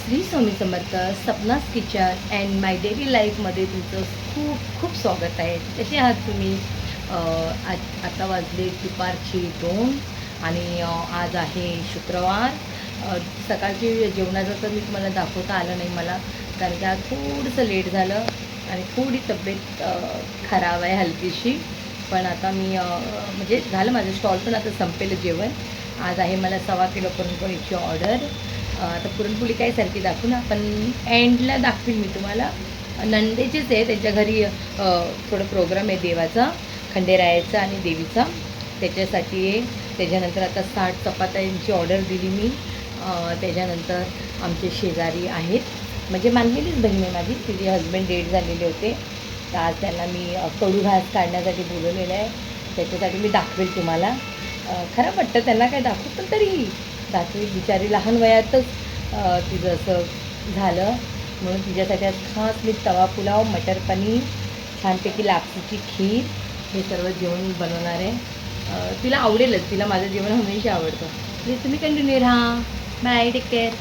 Shri Swami Samarth सपनास kitchen and my daily लाईफमध्ये तुमचं खूप खूप स्वागत आहे. कसे आहात तुम्ही? आता वाजले दुपारची 2 आणि आज आहे शुक्रवार. सकाळची जेवणाचं तर मी तुम्हाला दाखवता आलं नाही मला, कारण की आज थोडंसं लेट झालं आणि थोडी तब्येत खराब आहे हलकीशी. पण आता मी म्हणजे झालं माझं स्टॉल पण आता संपेल जेवण. आज आहे मला 1.25 किलो पुरणपोळीची ऑर्डर. आता पुरणपोळी काय सारखी दाखवू ना, पण एंडला दाखवीन मी तुम्हाला. नंदेचेच आहे, त्यांच्या घरी थोडं प्रोग्राम आहे देवाचा, खंडेरायाचा आणि देवीचा, त्याच्यासाठी आहे. त्याच्यानंतर आता 60 चपात्यांची ऑर्डर दिली मी. त्याच्यानंतर आमचे शेजारी आहेत, म्हणजे मानलेलीच बहीण आहे माझी, तिचे हजबंड डेड झालेले होते, तर आज त्यांना मी कडू घास काढण्यासाठी बोलवलेलं आहे. त्याच्यासाठी मी दाखवेल तुम्हाला. खरं वाटतं त्यांना काय दाखवू, पण तरीही दाखवेल. बिचारी लहान वयातच तिचं असं झालं, म्हणून तिच्यासाठी आज खास मी तवा पुलाव, मटर पनीर, छानपैकी लापसीची खीर, हे सर्व जेवण बनवणार आहे. तिला आवडेलच, तिला माझं जेवण हमेशा आवडतं. प्लीज तुम्ही कंटिन्यू राहा. Bye, take care.